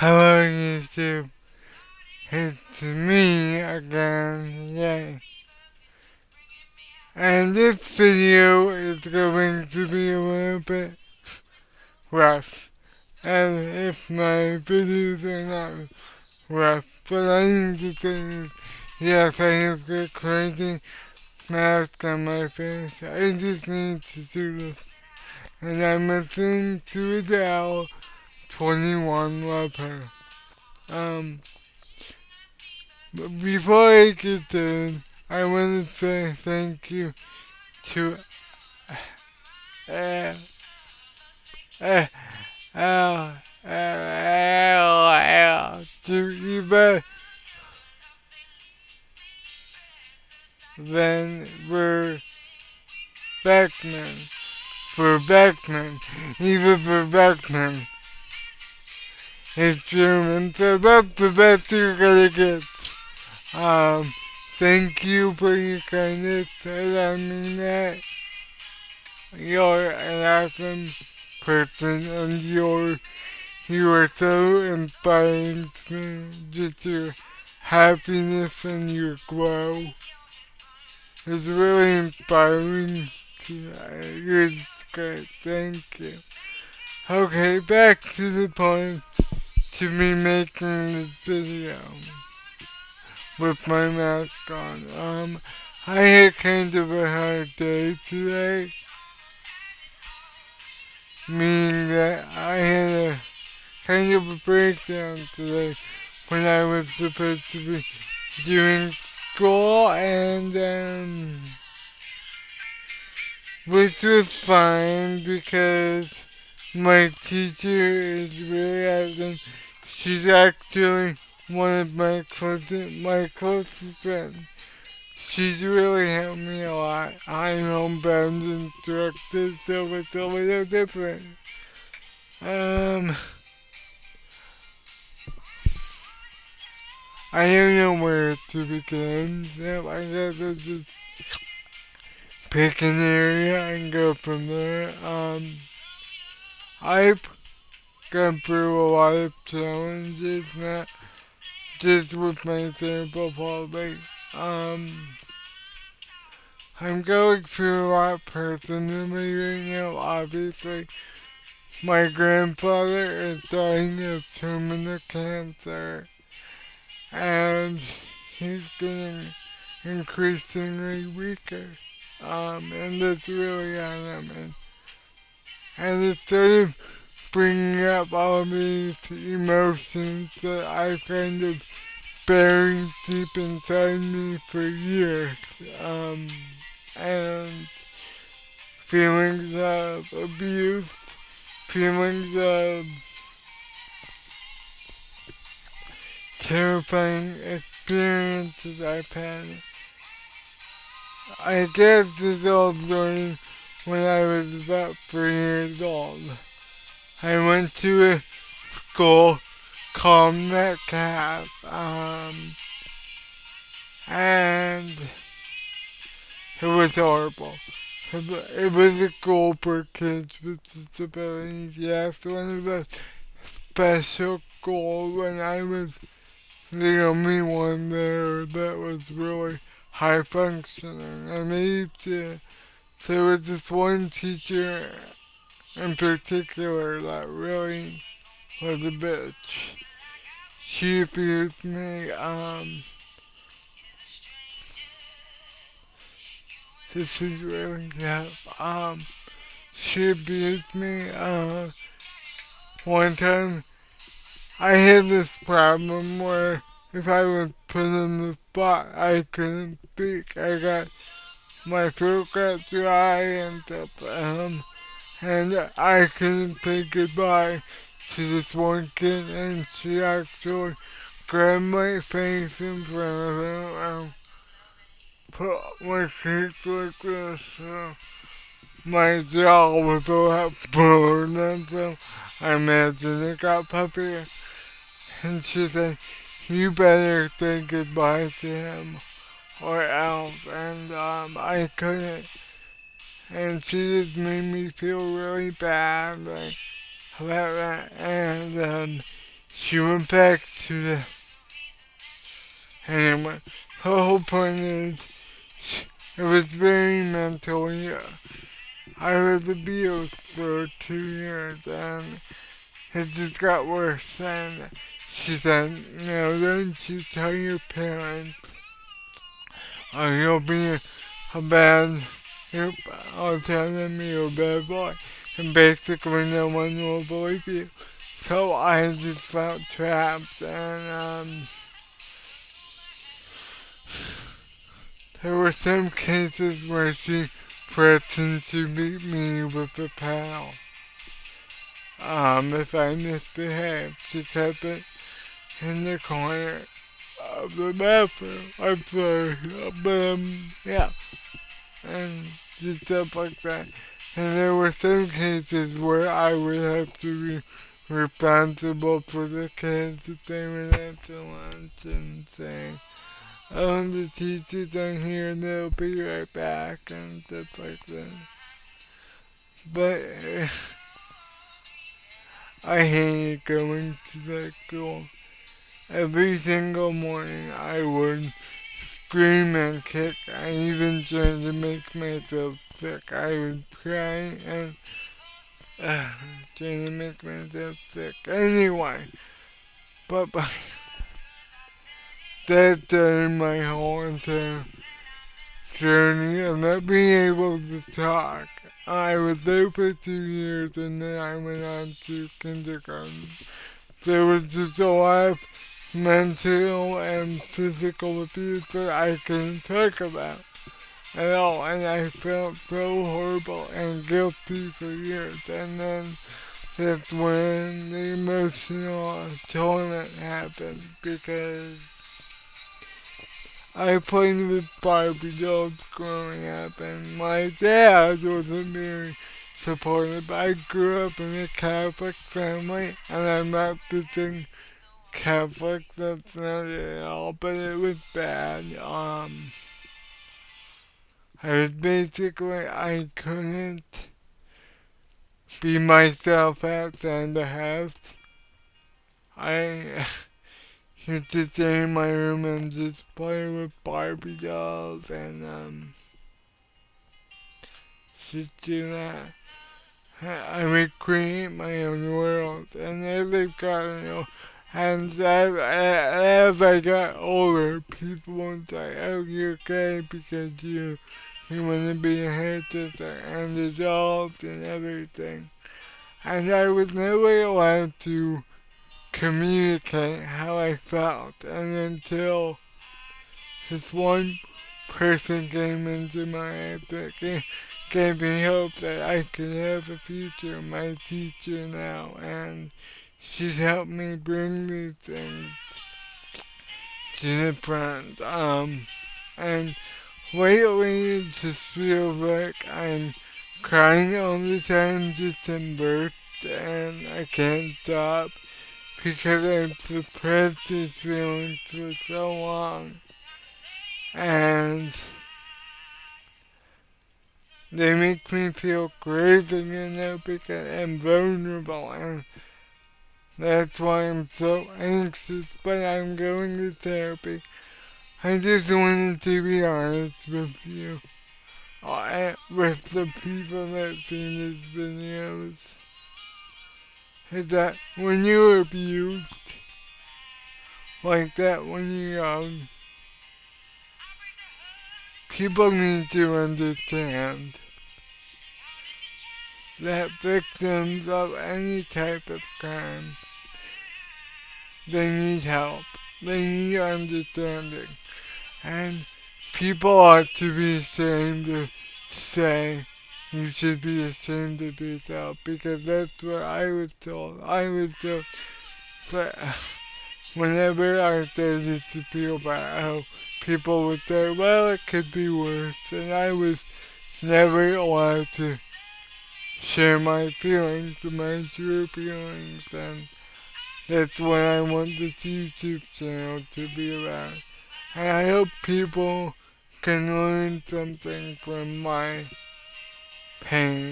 Hello YouTube, it's me again, yay. And this video is going to be a little bit rough, as if my videos are not rough, but I need to say, yes, I have got crazy mask on my face, I just need to do this. And I'm listening to Adele, 21 Love Her. But before I get started, I want to say thank you to uh, uh, to Eva Van Beckman, Eva Beckman. It's German, so that's the best you're gonna get. Um, Thank you for your kindness, and I mean that. You're an awesome person, and you are so inspiring to me. Just your happiness and your glow is really inspiring. It's great, thank you. Okay, back to the point to me making this video with my mask on. I had kind of a hard day today, meaning that I had a kind of a breakdown today when I was supposed to be doing school, and which was fine because my teacher is really awesome. She's actually one of my closest friends. She's really helped me a lot. I'm homebound instructor, so it's a little different. Um, I don't know where to begin, so I guess I'll just pick an area and go from there. I've gone through a lot of challenges, not just with my cerebral palsy. I'm going through a lot personally right now, obviously. My grandfather is dying of terminal cancer, and he's getting increasingly weaker. And that's really on him. And it's sort of bringing up all these emotions that I've kind of buried deep inside me for years. And feelings of abuse, feelings of terrifying experiences I've had. I guess this all started when I was about 3 years old. I went to a school called Metcalf, and it was horrible. It was a school for kids with disabilities. Yes, one of the special schools when I was the only one there that was really high functioning. And they used to, there was this one teacher in particular that really was a bitch. She abused me. This is really tough. She abused me. One time I had this problem where if I was put in the spot, I couldn't speak. My throat got dry and stuff, and I couldn't say goodbye to this one kid, and she actually grabbed my face in front of him and put my cheek like this, so my jaw was a lot burned, and so I imagine it got puppier. And she said, you better say goodbye to him or else. And I couldn't. And she just made me feel really bad about that. And she went back to the, anyway, her whole point is, it was very mentally, I was abused for 2 years and it just got worse. And she said, no, don't you tell your parents or you'll be a bad, I'll tell them you're a bad boy. And basically no one will believe you. So I just felt trapped and there were some cases where she threatened to beat me with a paddle. If I misbehaved, she kept it in the corner of the bathroom. I'm sorry, but yeah, and just stuff like that. And there were some cases where I would have to be responsible for the kids if they went out to lunch and say, oh, the teacher's on here and they'll be right back and stuff like that. But I hated going to that school. Every single morning I would scream and kick. I even tried to make myself sick. I would cry and trying to make myself sick. Anyway, but by that time my whole entire journey of not being able to talk. I was there for 2 years and then I went on to kindergarten. There was just a lot of mental and physical abuse that I couldn't talk about at all, and I felt so horrible and guilty for years. And then that's when the emotional torment happened because I played with Barbie dolls growing up, and my dad wasn't very supportive. I grew up in a Catholic family, and I'm not dissing Catholic, that's not it at all, but it was bad. I couldn't be myself outside the house. I used to stay in my room and just play with Barbie dolls and just do that. I would create my own world, and as I've gotten and as I got older, people would say, oh, you're gay because you want to be a hairdresser and the dolls and everything. And I was never allowed to communicate how I felt, and until this one person came into my head that gave me hope that I could have a future, my teacher now, and she's helped me bring these things to the front. And lately it just feels like I'm crying all the time just in birth, and I can't stop because I've suppressed these feelings for so long. And they make me feel crazy, because I'm vulnerable, and that's why I'm so anxious, but I'm going to therapy. I just wanted to be honest with you, with the people that see these videos, is that when you're abused, like that when you're young, people need to understand that victims of any type of crime, they need help, they need understanding, and people ought to be ashamed to say you should be ashamed of yourself, because that's what I was told. I was told that whenever I started to feel bad, how people would say, well, it could be worse, and I was never allowed to share my feelings, my true feelings, and that's what I want this YouTube channel to be about. And I hope people can learn something from my pain.